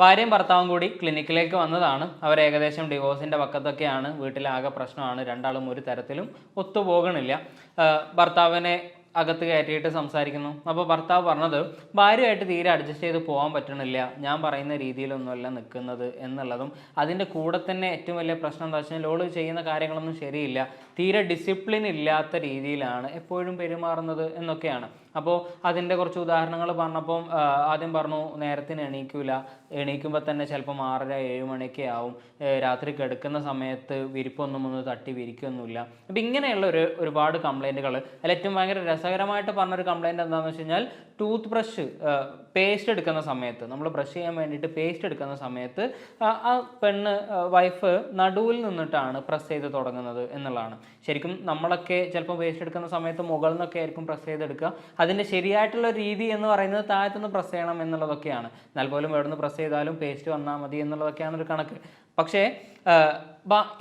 ഭാര്യയും ഭർത്താവും കൂടി ക്ലിനിക്കിലേക്ക് വന്നതാണ്. അവർ ഏകദേശം ഡിവോഴ്സിൻ്റെ പക്കത്തൊക്കെയാണ്. വീട്ടിലാകെ പ്രശ്നമാണ്. രണ്ടാളും ഒരു തരത്തിലും ഒത്തുപോകണില്ല. ഭർത്താവിനെ അകത്ത് കയറ്റിയിട്ട് സംസാരിക്കുന്നു. അപ്പോൾ ഭർത്താവ് പറഞ്ഞത് ഭാര്യയായിട്ട് തീരെ അഡ്ജസ്റ്റ് ചെയ്ത് പോകാൻ പറ്റണില്ല, ഞാൻ പറയുന്ന രീതിയിലൊന്നുമല്ല നിൽക്കുന്നത് എന്നുള്ളതും, അതിൻ്റെ കൂടെ തന്നെ ഏറ്റവും വലിയ പ്രശ്നം എന്താ വെച്ചാൽ ഓള് ചെയ്യുന്ന കാര്യങ്ങളൊന്നും ശരിയില്ല, തീരെ ഡിസിപ്ലിൻ ഇല്ലാത്ത രീതിയിലാണ് എപ്പോഴും പെരുമാറുന്നത് എന്നൊക്കെയാണ്. അപ്പോൾ അതിൻ്റെ കുറച്ച് ഉദാഹരണങ്ങൾ പറഞ്ഞപ്പോൾ ആദ്യം പറഞ്ഞു നേരത്തിന് എണീക്കുമ്പോൾ തന്നെ ചിലപ്പോൾ 6:30-7 മണിയൊക്കെ ആവും, രാത്രി കിടക്കുന്ന സമയത്ത് വിരിപ്പൊന്നും ഒന്ന് തട്ടി വിരിക്കൊന്നുമില്ല. അപ്പം ഇങ്ങനെയുള്ള ഒരുപാട് കംപ്ലൈൻറ്റുകൾ. അതിൽ ഏറ്റവും ഭയങ്കര രസകരമായിട്ട് പറഞ്ഞൊരു കംപ്ലൈൻറ്റ് എന്താണെന്ന് വെച്ച് കഴിഞ്ഞാൽ, ടൂത്ത് ബ്രഷ് പേസ്റ്റ് എടുക്കുന്ന സമയത്ത്, നമ്മൾ ബ്രഷ് ചെയ്യാൻ വേണ്ടിയിട്ട് പേസ്റ്റ് എടുക്കുന്ന സമയത്ത് ആ വൈഫ് നടുവിൽ നിന്നിട്ടാണ് പ്രസ് ചെയ്ത് തുടങ്ങുന്നത് എന്നുള്ളതാണ്. ശരിക്കും നമ്മളൊക്കെ ചിലപ്പോൾ പേസ്റ്റ് എടുക്കുന്ന സമയത്ത് മുകളിൽ നിന്നൊക്കെ ആയിരിക്കും പ്രസ് ചെയ്തെടുക്കുക. അതിൻ്റെ ശരിയായിട്ടുള്ള രീതി എന്ന് പറയുന്നത് താഴത്തുനിന്ന് പ്രസ് ചെയ്യണം എന്നുള്ളതൊക്കെയാണ്. എന്നാൽ പോലും എവിടെ നിന്ന് പ്രസ് ചെയ്താലും പേസ്റ്റ് വന്നാൽ മതി എന്നുള്ളതൊക്കെയാണ് ഒരു കണക്ക്. പക്ഷേ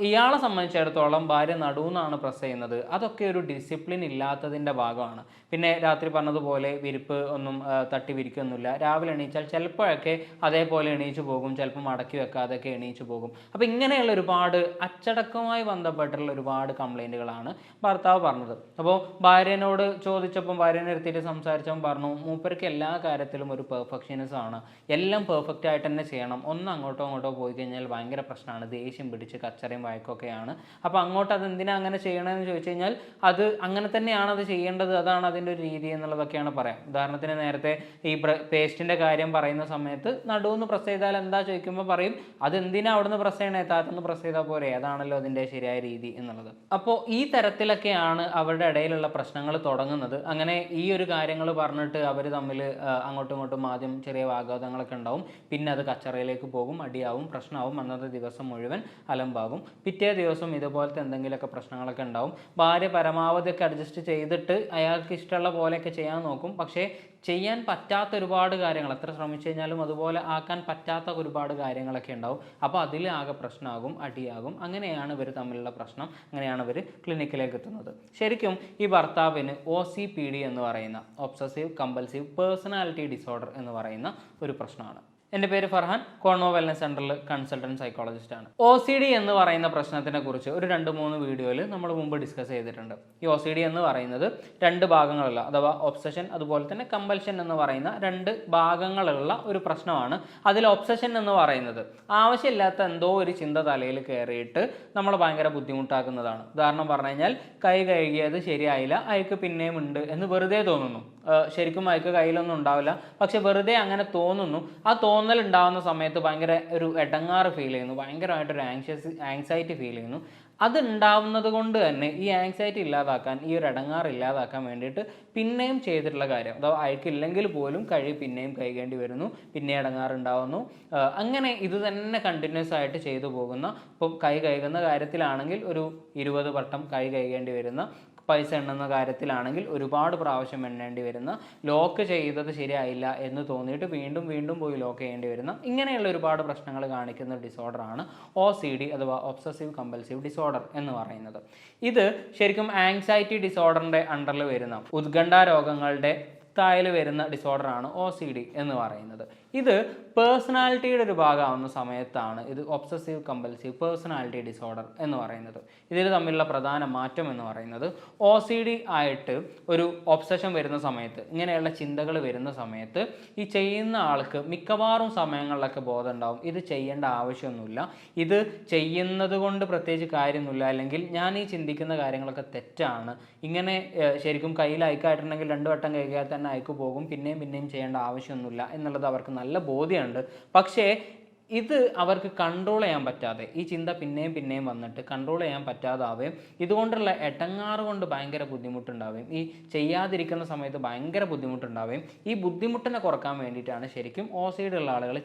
ഇയാളെ സംബന്ധിച്ചിടത്തോളം ഭാര്യ നടുവെന്നാണ് പ്രസ് ചെയ്യുന്നത്. അതൊക്കെ ഒരു ഡിസിപ്ലിൻ ഇല്ലാത്തതിൻ്റെ ഭാഗമാണ്. പിന്നെ രാത്രി പറഞ്ഞതുപോലെ വിരിപ്പ് ഒന്നും തട്ടി വിരിക്കൊന്നുമില്ല. രാവിലെ എണീച്ചാൽ ചിലപ്പോഴൊക്കെ അതേപോലെ എണീച്ചു പോകും, ചിലപ്പോൾ മടക്കി വെക്കാതൊക്കെ എണീച്ചു പോകും. അപ്പോൾ ഇങ്ങനെയുള്ള ഒരുപാട് അച്ചടക്കവുമായി ബന്ധപ്പെട്ടുള്ള ഒരുപാട് കംപ്ലൈൻറ്റുകളാണ് ഭർത്താവ് പറഞ്ഞത്. അപ്പോൾ ഭാര്യനോട് ചോദിച്ചപ്പം, ഭാര്യനെ എടുത്തിട്ട് സംസാരിച്ചപ്പോൾ പറഞ്ഞു, മൂപ്പർക്ക് എല്ലാ കാര്യത്തിലും ഒരു പെർഫെക്ഷനിസം ആണ്, എല്ലാം പെർഫെക്റ്റ് ആയിട്ട് തന്നെ ചെയ്യണം. ഒന്ന് അങ്ങോട്ടോ പോയി കഴിഞ്ഞാൽ ഭയങ്കര പ്രശ്നമാണ്, ദേഷ്യം പിടിച്ച് കച്ചറയും വഴക്കൊക്കെയാണ്. അപ്പോൾ അങ്ങോട്ട് അതെന്തിനാ അങ്ങനെ ചെയ്യണമെന്ന് ചോദിച്ചു കഴിഞ്ഞാൽ അത് അങ്ങനെ തന്നെയാണ് അത് ചെയ്യേണ്ടത്, അതാണ് അതിൻ്റെ ഒരു രീതി എന്നുള്ളതൊക്കെയാണ് പറയാം. ഉദാഹരണത്തിന് നേരത്തെ ഈ പേസ്റ്റിൻ്റെ കാര്യം പറയുന്ന സമയത്ത് നടുവെന്ന് പ്രസ് ചെയ്താൽ എന്താ ചോദിക്കുമ്പോൾ പറയും, അതെന്തിനാ അവിടെ നിന്ന് പ്രസ് ചെയ്യണേ, താഴത്തുനിന്ന് പ്രസ് ചെയ്താൽ പോരെ, അതാണല്ലോ അതിൻ്റെ ശരിയായ രീതി എന്നുള്ളത്. അപ്പോൾ ഈ തരത്തിലൊക്കെയാണ് അവരുടെ ഇടയിലുള്ള പ്രശ്നങ്ങൾ തുടങ്ങുന്നത്. അങ്ങനെ ഈ ഒരു കാര്യങ്ങൾ പറഞ്ഞിട്ട് അവർ തമ്മിൽ അങ്ങോട്ടും ഇങ്ങോട്ടും ആദ്യം ചെറിയ വാഗ്വാദങ്ങളൊക്കെ ഉണ്ടാവും. പിന്നെ അത് കച്ചറയിലേക്ക് പോകും, അടിയാവും, പ്രശ്നമാവും. അന്നത്തെ ദിവസം മുഴുവൻ അലമ്പാകും. പിറ്റേ ദിവസം ഇതുപോലത്തെ എന്തെങ്കിലുമൊക്കെ പ്രശ്നങ്ങളൊക്കെ ഉണ്ടാവും. ഭാര്യ പരമാവധിയൊക്കെ അഡ്ജസ്റ്റ് ചെയ്തിട്ട് അയാൾക്ക് ഇഷ്ടമുള്ള പോലെയൊക്കെ ചെയ്യാൻ നോക്കും. പക്ഷേ ചെയ്യാൻ പറ്റാത്ത ഒരുപാട് കാര്യങ്ങൾ, എത്ര ശ്രമിച്ചു കഴിഞ്ഞാലും അതുപോലെ ആക്കാൻ പറ്റാത്ത ഒരുപാട് കാര്യങ്ങളൊക്കെ ഉണ്ടാവും. അപ്പോൾ അതിൽ ആകെ പ്രശ്നമാകും, അടിയാകും. അങ്ങനെയാണ് ഇവർ തമ്മിലുള്ള പ്രശ്നം. അങ്ങനെയാണ് ഇവർ ക്ലിനിക്കിലേക്ക് എത്തുന്നത്. ശരിക്കും ഈ ഭർത്താവിന് OCPD എന്ന് പറയുന്ന ഒബ്സസീവ് കമ്പൽസീവ് പേഴ്സണാലിറ്റി ഡിസോർഡർ എന്ന് പറയുന്ന ഒരു പ്രശ്നമാണ്. എൻ്റെ പേര് ഫർഹാൻ, കോൺവോ വെൽനസ് സെൻ്ററിൽ കൺസൾട്ടൻറ്റ് സൈക്കോളജിസ്റ്റാണ്. OCD എന്ന് പറയുന്ന പ്രശ്നത്തിനെ കുറിച്ച് ഒരു 2-3 വീഡിയോയിൽ നമ്മൾ മുമ്പ് ഡിസ്കസ് ചെയ്തിട്ടുണ്ട്. ഈ OCD എന്ന് പറയുന്നത് 2 ഭാഗങ്ങളുള്ള, അഥവാ ഒബ്സഷൻ അതുപോലെ തന്നെ കമ്പൽഷൻ എന്ന് പറയുന്ന 2 ഭാഗങ്ങളുള്ള ഒരു പ്രശ്നമാണ്. അതിൽ ഒബ്സഷൻ എന്ന് പറയുന്നത് ആവശ്യമില്ലാത്ത എന്തോ ഒരു ചിന്ത തലയിൽ കയറിയിട്ട് നമ്മൾ ഭയങ്കര ബുദ്ധിമുട്ടാക്കുന്നതാണ്. ഉദാഹരണം പറഞ്ഞു കഴിഞ്ഞാൽ, കൈ കഴുകിയത് ശരിയായില്ല, അയക്ക് പിന്നെയും ഉണ്ട് എന്ന് വെറുതെ തോന്നുന്നു. ശരിക്കും അയക്ക് കയ്യിലൊന്നും ഉണ്ടാവില്ല, പക്ഷെ വെറുതെ അങ്ങനെ തോന്നുന്നു. ആ തോന്നൽ ഉണ്ടാകുന്ന സമയത്ത് ഭയങ്കര ഒരു എടങ്ങാറ് ഫീൽ ചെയ്യുന്നു, ഭയങ്കരമായിട്ടൊരു ആങ്സൈറ്റി ഫീൽ ചെയ്യുന്നു. അത് ഉണ്ടാവുന്നത് കൊണ്ട് തന്നെ ഈ ആങ്സൈറ്റി ഇല്ലാതാക്കാൻ, ഈ ഒരു എടങ്ങാറ് ഇല്ലാതാക്കാൻ വേണ്ടിയിട്ട് പിന്നെയും ചെയ്തിട്ടുള്ള കാര്യം, അഥവാ അയക്കില്ലെങ്കിൽ പോലും പിന്നെയും കഴുകേണ്ടി വരുന്നു, പിന്നെ എടങ്ങാറ് ഉണ്ടാവുന്നു. അങ്ങനെ ഇത് തന്നെ കണ്ടിന്യൂസ് ആയിട്ട് ചെയ്തു പോകുന്ന, ഇപ്പം കൈ കഴുകുന്ന കാര്യത്തിലാണെങ്കിൽ ഒരു 20 വട്ടം കൈ കഴുകേണ്ടി വരുന്ന, പൈസ എണ്ണുന്ന കാര്യത്തിലാണെങ്കിൽ ഒരുപാട് പ്രാവശ്യം എണ്ണേണ്ടി വരുന്ന, ലോക്ക് ചെയ്തത് ശരിയായില്ല എന്ന് തോന്നിയിട്ട് വീണ്ടും പോയി ലോക്ക് ചെയ്യേണ്ടി വരുന്ന, ഇങ്ങനെയുള്ള ഒരുപാട് പ്രശ്നങ്ങൾ കാണിക്കുന്ന ഡിസോർഡറാണ് OCD അഥവാ ഒബ്സസീവ് കമ്പൽസീവ് ഡിസോർഡർ എന്ന് പറയുന്നത്. ഇത് ശരിക്കും ആങ്സൈറ്റി ഡിസോർഡറിൻ്റെ അണ്ടറിൽ വരുന്ന, ഉത്കണ്ഠ രോഗങ്ങളുടെ താഴെ വരുന്ന ഡിസോർഡറാണ് OCD എന്ന് പറയുന്നത്. ഇത് പേഴ്സണാലിറ്റിയുടെ ഒരു ഭാഗമാവുന്ന സമയത്താണ് ഇത് ഒബ്സസീവ് കമ്പൽസീവ് പേഴ്സണാലിറ്റി ഡിസോർഡർ എന്ന് പറയുന്നത്. ഇതിൽ തമ്മിലുള്ള പ്രധാന മാറ്റം എന്ന് പറയുന്നത്, OCD ആയിട്ട് ഒരു ഒബ്സഷൻ വരുന്ന സമയത്ത്, ഇങ്ങനെയുള്ള ചിന്തകൾ വരുന്ന സമയത്ത് ഈ ചെയ്യുന്ന ആൾക്ക് മിക്കവാറും സമയങ്ങളിലൊക്കെ ബോധം ഉണ്ടാവും, ഇത് ചെയ്യേണ്ട ആവശ്യമൊന്നുമില്ല, ഇത് ചെയ്യുന്നത് കൊണ്ട് പ്രത്യേകിച്ച് കാര്യമൊന്നുമില്ല, അല്ലെങ്കിൽ ഞാൻ ഈ ചിന്തിക്കുന്ന കാര്യങ്ങളൊക്കെ തെറ്റാണ്, ഇങ്ങനെ ശരിക്കും കയ്യിൽ അയക്കായിട്ടുണ്ടെങ്കിൽ 2 വട്ടം കഴുകിയാൽ തന്നെ അയക്ക് പോകും, പിന്നെയും ചെയ്യേണ്ട ആവശ്യമൊന്നുമില്ല എന്നുള്ളത് അവർക്ക് നല്ല ബോധ്യമുണ്ട്. പക്ഷേ ഇത് അവർക്ക് കൺട്രോൾ ചെയ്യാൻ പറ്റാതെ, ഈ ചിന്ത പിന്നെയും വന്നിട്ട് കൺട്രോൾ ചെയ്യാൻ പറ്റാതാവുകയും ഇതുകൊണ്ടുള്ള എടങ്ങാറ് കൊണ്ട് ഭയങ്കര ബുദ്ധിമുട്ടുണ്ടാവുകയും ഈ ചെയ്യാതിരിക്കുന്ന സമയത്ത് ഭയങ്കര ബുദ്ധിമുട്ടുണ്ടാവുകയും ഈ ബുദ്ധിമുട്ടിനെ കുറക്കാൻ വേണ്ടിയിട്ടാണ് ശരിക്കും OCD ഉള്ള ആളുകൾ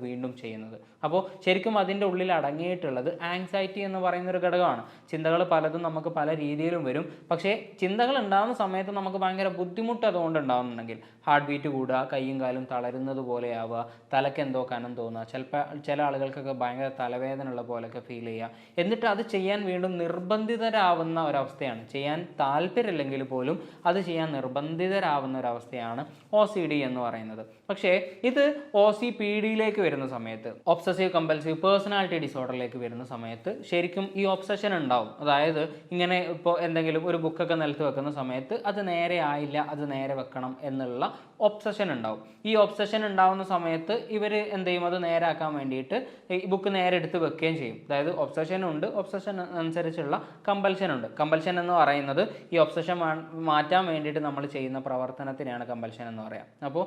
വീണ്ടും ചെയ്യുന്നത്. അപ്പോൾ ശരിക്കും അതിൻ്റെ ഉള്ളിൽ അടങ്ങിയിട്ടുള്ളത് ആങ്സൈറ്റി എന്ന് പറയുന്നൊരു ഘടകമാണ്. ചിന്തകൾ പലതും നമുക്ക് പല രീതിയിലും വരും. പക്ഷേ ചിന്തകൾ ഉണ്ടാകുന്ന സമയത്ത് നമുക്ക് ഭയങ്കര ബുദ്ധിമുട്ട് അതുകൊണ്ട് ഉണ്ടാകുന്നുണ്ടെങ്കിൽ, ഹാർട്ട് ബീറ്റ് കൂടുക, കൈയും കാലും തളരുന്നത് പോലെയാവുക, തലയ്ക്ക് എന്തോ കനം തോന്നുക, ചില ആളുകൾക്കൊക്കെ ഭയങ്കര തലവേദന ഉള്ള പോലെയൊക്കെ ഫീൽ ചെയ്യുക, എന്നിട്ട് അത് ചെയ്യാൻ വീണ്ടും നിർബന്ധിതരാവുന്ന ഒരവസ്ഥയാണ്. ചെയ്യാൻ താല്പര്യമില്ലെങ്കിൽ പോലും അത് ചെയ്യാൻ നിർബന്ധിതരാവുന്ന ഒരവസ്ഥയാണ് OCD എന്ന് പറയുന്നത്. പക്ഷേ ഇത് OCPD വരുന്ന സമയത്ത്, ഒബ്സസീവ് കമ്പൽസീവ് പേഴ്സണാലിറ്റി ഡിസോർഡറിലേക്ക് വരുന്ന സമയത്ത് ശരിക്കും ഈ ഒബ്സഷൻ ഉണ്ടാവും. അതായത് ഇങ്ങനെ ഇപ്പോൾ എന്തെങ്കിലും ഒരു ബുക്കൊക്കെ നിലത്ത് വെക്കുന്ന സമയത്ത് അത് നേരെ ആയില്ല, അത് നേരെ വെക്കണം എന്നുള്ള ഒബ്സഷൻ ഉണ്ടാവും. ഈ ഒബ്സഷൻ ഉണ്ടാവുന്ന സമയത്ത് ഇവർ എന്ത് ചെയ്യും, അത് നേരാക്കാൻ വേണ്ടിയിട്ട് ഈ ബുക്ക് നേരെ എടുത്ത് വെക്കുകയും ചെയ്യും. അതായത് ഒബ്സഷൻ ഉണ്ട്, ഒബ്സഷൻ അനുസരിച്ചുള്ള കമ്പൽഷൻ ഉണ്ട്. കമ്പൽഷൻ എന്ന് പറയുന്നത് ഈ ഒബ്സഷൻ മാറ്റാൻ വേണ്ടിയിട്ട് നമ്മൾ ചെയ്യുന്ന പ്രവർത്തനത്തിനാണ് കമ്പൽഷൻ എന്ന് പറയാം. അപ്പോൾ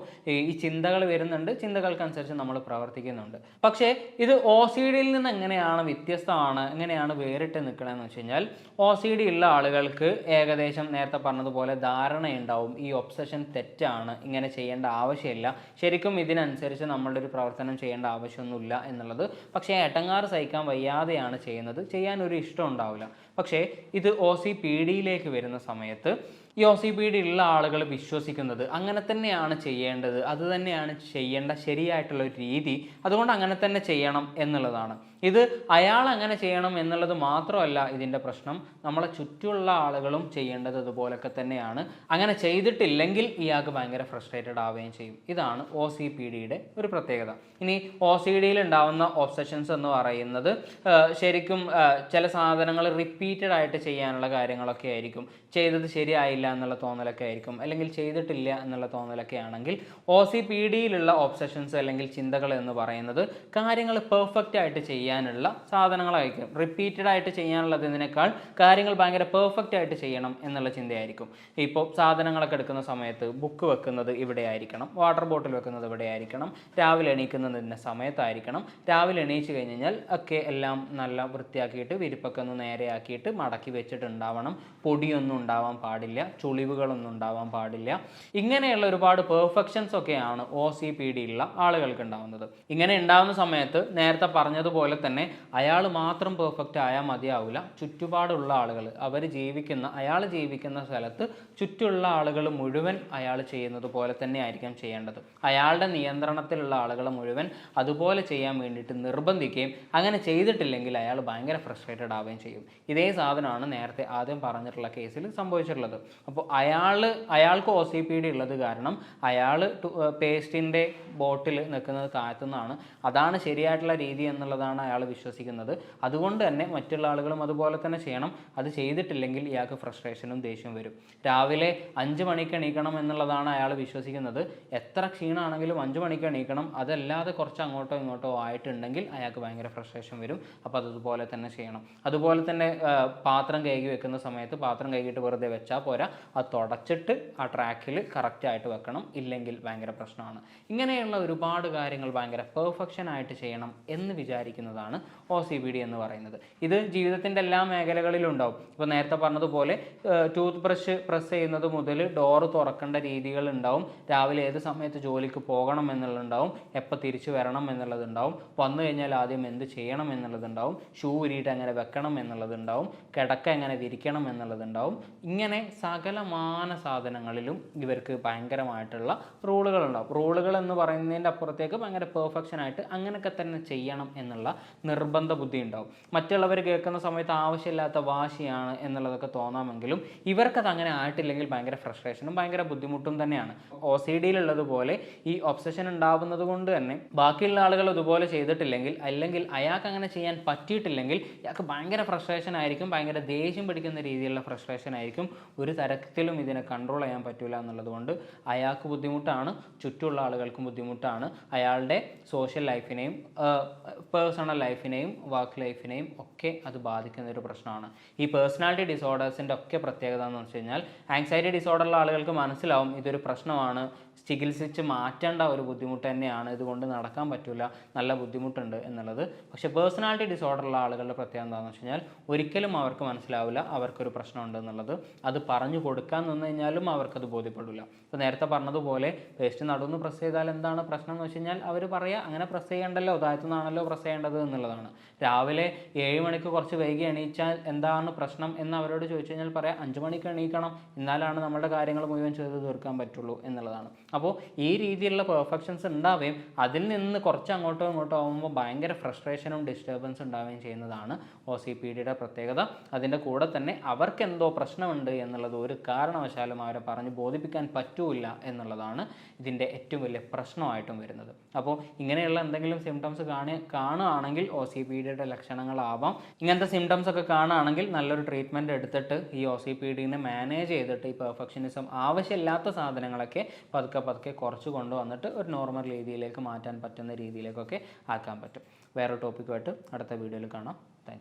ഈ ചിന്തകൾ വരുന്നുണ്ട്, ചിന്തകൾക്കനുസരിച്ച് നമ്മൾ പ്രവർത്തിക്കുന്നുണ്ട്. പക്ഷേ ഇത് OCDയിൽ നിന്ന് എങ്ങനെയാണ് വ്യത്യസ്തമാണ്, എങ്ങനെയാണ് വേറിട്ട് നിൽക്കണമെന്ന് വെച്ച് കഴിഞ്ഞാൽ, OCD ഉള്ള ആളുകൾക്ക് ഏകദേശം നേരത്തെ പറഞ്ഞതുപോലെ ധാരണയുണ്ടാവും ഈ ഒബ്സഷൻ തെറ്റാണ്, ഇങ്ങനെ ചെയ്യേണ്ട ആവശ്യമില്ല, ശരിക്കും ഇതിനനുസരിച്ച് നമ്മളുടെ ഒരു പ്രവർത്തനം ചെയ്യേണ്ട ആവശ്യമൊന്നുമില്ല എന്നുള്ളത്. പക്ഷേ എടങ്ങാറ് സഹിക്കാൻ വയ്യാതെയാണ് ചെയ്യുന്നത്, ചെയ്യാനൊരു ഇഷ്ടം ഉണ്ടാവില്ല. പക്ഷേ ഇത് OCPDയിലേക്ക് വരുന്ന സമയത്ത് ഈ OCPD ഉള്ള ആളുകൾ വിശ്വസിക്കുന്നത് അങ്ങനെ തന്നെയാണ് ചെയ്യേണ്ടത്, അത് തന്നെയാണ് ചെയ്യേണ്ട ശരിയായിട്ടുള്ള ഒരു രീതി, അതുകൊണ്ട് അങ്ങനെ തന്നെ ചെയ്യണം എന്നുള്ളതാണ്. ഇത് അയാൾ അങ്ങനെ ചെയ്യണം എന്നുള്ളത് മാത്രമല്ല ഇതിൻ്റെ പ്രശ്നം, നമ്മളെ ചുറ്റുമുള്ള ആളുകളും ചെയ്യേണ്ടത് അതുപോലൊക്കെ തന്നെയാണ്. അങ്ങനെ ചെയ്തിട്ടില്ലെങ്കിൽ ഇയാൾക്ക് ഭയങ്കര ഫ്രസ്ട്രേറ്റഡ് ആവുകയും ചെയ്യും. ഇതാണ് OCPDയുടെ ഒരു പ്രത്യേകത. ഇനി OCDയിൽ ഉണ്ടാവുന്ന ഒബ്സഷൻസ് എന്ന് പറയുന്നത് ശരിക്കും ചില സാധനങ്ങൾ റിപ്പീറ്റഡ് ആയിട്ട് ചെയ്യാനുള്ള കാര്യങ്ങളൊക്കെ ആയിരിക്കും. ചെയ്തത് ശരിയായില്ല എന്നുള്ള തോന്നലൊക്കെ ആയിരിക്കും, അല്ലെങ്കിൽ ചെയ്തിട്ടില്ല എന്നുള്ള തോന്നലൊക്കെ ആണെങ്കിൽ OCPDയിലുള്ള ഒബ്സഷൻസ് അല്ലെങ്കിൽ ചിന്തകൾ എന്ന് പറയുന്നത് കാര്യങ്ങൾ പെർഫെക്റ്റ് ആയിട്ട് ചെയ്യാനുള്ള സാധനങ്ങളായിരിക്കും. റിപ്പീറ്റഡ് ആയിട്ട് ചെയ്യാനുള്ളതിനേക്കാൾ കാര്യങ്ങൾ ഭയങ്കര പെർഫെക്റ്റ് ആയിട്ട് ചെയ്യണം എന്നുള്ള ചിന്തയായിരിക്കും. ഇപ്പോൾ സാധനങ്ങളൊക്കെ എടുക്കുന്ന സമയത്ത് ബുക്ക് വെക്കുന്നത് ഇവിടെ ആയിരിക്കണം, വാട്ടർ ബോട്ടിൽ വെക്കുന്നത് ഇവിടെ ആയിരിക്കണം, രാവിലെ എണീക്കുന്നതിൻ്റെ സമയത്തായിരിക്കണം, രാവിലെ എണീച്ച് കഴിഞ്ഞാൽ ഒക്കെ എല്ലാം നല്ല വൃത്തിയാക്കിയിട്ട് വിരിപ്പൊക്കെ ഒന്ന് നേരെയാക്കിയിട്ട് മടക്കി വെച്ചിട്ടുണ്ടാവണം, പൊടിയൊന്നും ഉണ്ടാവാൻ പാടില്ല, ചുളിവുകളൊന്നും ഉണ്ടാവാൻ പാടില്ല. ഇങ്ങനെയുള്ള ഒരുപാട് പെർഫെക്ഷൻസ് ഒക്കെയാണ് OCPD ഉള്ള ആളുകൾക്ക് ഉണ്ടാവുന്നത്. ഇങ്ങനെ ഉണ്ടാകുന്ന സമയത്ത് നേരത്തെ പറഞ്ഞതുപോലെ തന്നെ അയാൾ മാത്രം പെർഫെക്റ്റ് ആയാൽ മതിയാവില്ല, ചുറ്റുപാടുള്ള ആളുകൾ, അയാൾ ജീവിക്കുന്ന സ്ഥലത്ത് ചുറ്റുള്ള ആളുകൾ മുഴുവൻ അയാൾ ചെയ്യുന്നത് പോലെ തന്നെ ആയിരിക്കും ചെയ്യേണ്ടത്. അയാളുടെ നിയന്ത്രണത്തിലുള്ള ആളുകൾ മുഴുവൻ അതുപോലെ ചെയ്യാൻ വേണ്ടിയിട്ട് നിർബന്ധിക്കുകയും അങ്ങനെ ചെയ്തിട്ടില്ലെങ്കിൽ അയാൾ ഭയങ്കര ഫ്രസ്ട്രേറ്റഡ് ആവുകയും ചെയ്യും. ഇതേ സാധനമാണ് നേരത്തെ ആദ്യം പറഞ്ഞിട്ടുള്ള കേസിൽ സംഭവിച്ചിട്ടുള്ളത്. അപ്പോൾ അയാൾക്ക് OCPD ഉള്ളത് കാരണം അയാൾ പേസ്റ്റിൻ്റെ ബോട്ടിൽ നിൽക്കുന്നത് താഴ്ത്തുന്നതാണ്, അതാണ് ശരിയായിട്ടുള്ള രീതി എന്നുള്ളതാണ് അയാൾ വിശ്വസിക്കുന്നത്. അതുകൊണ്ട് തന്നെ മറ്റുള്ള ആളുകളും അതുപോലെ തന്നെ ചെയ്യണം. അത് ചെയ്തിട്ടില്ലെങ്കിൽ ഇയാൾക്ക് ഫ്രസ്ട്രേഷനും ദേഷ്യവും വരും. രാവിലെ 5 മണിക്ക് എണീക്കണം എന്നുള്ളതാണ് അയാൾ വിശ്വസിക്കുന്നത്. എത്ര ക്ഷീണമാണെങ്കിലും 5 മണിക്ക് എണീക്കണം, അതല്ലാതെ കുറച്ച് അങ്ങോട്ടോ ഇങ്ങോട്ടോ ആയിട്ടുണ്ടെങ്കിൽ അയാൾക്ക് ഭയങ്കര ഫ്രസ്ട്രേഷൻ വരും. അപ്പോൾ അതുപോലെ തന്നെ ചെയ്യണം. അതുപോലെ തന്നെ പാത്രം കഴുകി വെക്കുന്ന സമയത്ത് പാത്രം കഴുകിയിട്ട് വെറുതെ വെച്ചാൽ പോരാ, അത് തുടച്ചിട്ട് ആ ട്രാക്കിൽ കറക്റ്റായിട്ട് വെക്കണം, ഇല്ലെങ്കിൽ ഭയങ്കര പ്രശ്നമാണ്. ഇങ്ങനെയുള്ള ഒരുപാട് കാര്യങ്ങൾ ഭയങ്കര പെർഫെക്ഷൻ ആയിട്ട് ചെയ്യണം എന്ന് വിചാരിക്കുന്നതാണ് OCPD എന്ന് പറയുന്നത്. ഇത് ജീവിതത്തിൻ്റെ എല്ലാ മേഖലകളിലും ഉണ്ടാവും. ഇപ്പോൾ നേരത്തെ പറഞ്ഞതുപോലെ ടൂത്ത് ബ്രഷ് പ്രസ് ചെയ്യുന്നത് മുതൽ ഡോറ് തുറക്കേണ്ട രീതികൾ ഉണ്ടാവും, രാവിലെ ഏത് സമയത്ത് ജോലിക്ക് പോകണം എന്നുള്ളതുണ്ടാവും, എപ്പോൾ തിരിച്ചു വരണം എന്നുള്ളതുണ്ടാവും, വന്നു കഴിഞ്ഞാൽ ആദ്യം എന്ത് ചെയ്യണം എന്നുള്ളതുണ്ടാവും, ഷൂ ഉരിയിട്ട് എങ്ങനെ വെക്കണം എന്നുള്ളതുണ്ടാവും, കിടക്ക എങ്ങനെ വിരിക്കണം എന്നുള്ളതുണ്ടാവും. ഇങ്ങനെ സകലമാന സാധനങ്ങളിലും ഇവർക്ക് ഭയങ്കരമായിട്ടുള്ള റൂളുകളുണ്ടാവും. റൂളുകൾ എന്ന് പറയുന്നതിൻ്റെ അപ്പുറത്തേക്ക് ഭയങ്കര പെർഫെക്ഷനായിട്ട് അങ്ങനെയൊക്കെ തന്നെ ചെയ്യണം എന്നുള്ള നിർബന്ധ ബുദ്ധി ഉണ്ടാവും. മറ്റുള്ളവർ കേൾക്കുന്ന സമയത്ത് ആവശ്യമില്ലാത്ത വാശിയാണ് എന്നുള്ളതൊക്കെ തോന്നാമെങ്കിലും ഇവർക്കത് അങ്ങനെ ആയിട്ടില്ലെങ്കിൽ ഭയങ്കര ഫ്രസ്ട്രേഷനും ഭയങ്കര ബുദ്ധിമുട്ടും തന്നെയാണ്. OCDയിലുള്ളതുപോലെ ഈ ഒബ്സഷൻ ഉണ്ടാവുന്നത് കൊണ്ട് തന്നെ ബാക്കിയുള്ള ആളുകൾ അതുപോലെ ചെയ്തിട്ടില്ലെങ്കിൽ, അല്ലെങ്കിൽ അയാൾക്ക് അങ്ങനെ ചെയ്യാൻ പറ്റിയിട്ടില്ലെങ്കിൽ അയാൾക്ക് ഭയങ്കര ഫ്രസ്ട്രേഷൻ ആയിരിക്കും, ഭയങ്കര ദേഷ്യം പിടിക്കുന്ന രീതിയിലുള്ള ഫ്രസ്ട്രേഷൻ ആയിരിക്കും. ഒരു തരത്തിലും ഇതിനെ കൺട്രോൾ ചെയ്യാൻ പറ്റില്ല എന്നുള്ളതുകൊണ്ട് അയാൾക്ക് ബുദ്ധിമുട്ടാണ്, ചുറ്റുമുള്ള ആളുകൾക്കും ബുദ്ധിമുട്ടാണ്. അയാളുടെ സോഷ്യൽ ലൈഫിനെയും പേഴ്സണൽ ലൈഫിനെയും വർക്ക് ലൈഫിനെയും ഒക്കെ അത് ബാധിക്കുന്ന ഒരു പ്രശ്നമാണ്. ഈ പേഴ്സണാലിറ്റി ഡിസോർഡേഴ്സിൻ്റെ ഒക്കെ പ്രത്യേകത എന്ന് വെച്ച് കഴിഞ്ഞാൽ, ആങ്സൈറ്റി ഡിസോർഡറുള്ള ആളുകൾക്ക് മനസ്സിലാവും ഇതൊരു പ്രശ്നമാണ്, ചികിത്സിച്ച് മാറ്റേണ്ട ഒരു ബുദ്ധിമുട്ട് തന്നെയാണ്, ഇതുകൊണ്ട് നടക്കാൻ പറ്റില്ല, നല്ല ബുദ്ധിമുട്ടുണ്ട് എന്നുള്ളത്. പക്ഷേ പേഴ്സണാലിറ്റി ഡിസോർഡറുള്ള ആളുകളുടെ പ്രത്യേകത എന്താണെന്ന് വെച്ച് കഴിഞ്ഞാൽ ഒരിക്കലും അവർക്ക് മനസ്സിലാവില്ല അവർക്കൊരു പ്രശ്നമുണ്ട് എന്നുള്ളത്. അത് പറഞ്ഞു കൊടുക്കാൻ നിന്ന് കഴിഞ്ഞാലും അവർക്കത് ബോധ്യപ്പെടില്ല. ഇപ്പോൾ നേരത്തെ പറഞ്ഞതുപോലെ പേസ്റ്റ് നടുന്ന് പ്രസ് ചെയ്താൽ എന്താണ് പ്രശ്നം എന്ന് വെച്ച് കഴിഞ്ഞാൽ അവർ പറയുക അങ്ങനെ പ്രസ് ചെയ്യേണ്ടല്ലോ, താഴത്തുനിന്നാണല്ലോ പ്രസ് ചെയ്യേണ്ടത് എന്നുള്ളതാണ്. രാവിലെ 7 മണിക്ക് കുറച്ച് വൈകി എണീച്ചാൽ എന്താണ് പ്രശ്നം എന്ന് അവരോട് ചോദിച്ചു കഴിഞ്ഞാൽ പറയാം 5 മണിക്ക് എണീക്കണം, എന്നാലാണ് നമ്മുടെ കാര്യങ്ങൾ മുഴുവൻ ചെയ്ത് തീർക്കാൻ പറ്റുള്ളൂ എന്നുള്ളതാണ്. അപ്പോൾ ഈ രീതിയിലുള്ള പെർഫെക്ഷൻസ് ഉണ്ടാവുകയും അതിൽ നിന്ന് കുറച്ച് അങ്ങോട്ടോ ഇങ്ങോട്ടോ ആകുമ്പോൾ ഭയങ്കര ഫ്രസ്ട്രേഷനും ഡിസ്റ്റർബൻസ് ഉണ്ടാവുകയും ചെയ്യുന്നതാണ് OCPDയുടെ പ്രത്യേകത. അതിൻ്റെ കൂടെ തന്നെ അവർക്ക് എന്തോ പ്രശ്നമുണ്ട് എന്നുള്ളത് ഒരു കാരണവശാലും അവരെ പറഞ്ഞ് ബോധിപ്പിക്കാൻ പറ്റൂല എന്നുള്ളതാണ് ഇതിൻ്റെ ഏറ്റവും വലിയ പ്രശ്നമായിട്ടും വരുന്നത്. അപ്പോൾ ഇങ്ങനെയുള്ള എന്തെങ്കിലും സിംറ്റംസ് കാണുകയാണെങ്കിൽ OCPDയുടെ ലക്ഷണങ്ങളാവാം. ഇങ്ങനത്തെ സിംറ്റംസ് ഒക്കെ കാണുകയാണെങ്കിൽ നല്ലൊരു ട്രീറ്റ്മെൻറ്റ് എടുത്തിട്ട് ഈ OCPDനെ മാനേജ് ചെയ്തിട്ട് ഈ പെർഫെക്ഷനിസം ആവശ്യമില്ലാത്ത സാധനങ്ങളൊക്കെ പതുക്കെ കുറച്ച് കൊണ്ടുവന്നിട്ട് ഒരു നോർമൽ രീതിയിലേക്ക് മാറ്റാൻ പറ്റുന്ന രീതിയിലേക്കൊക്കെ ആക്കാൻ പറ്റും. വേറെ ടോപ്പിക്കുമായിട്ട് അടുത്ത വീഡിയോയിൽ കാണാം. Thank you.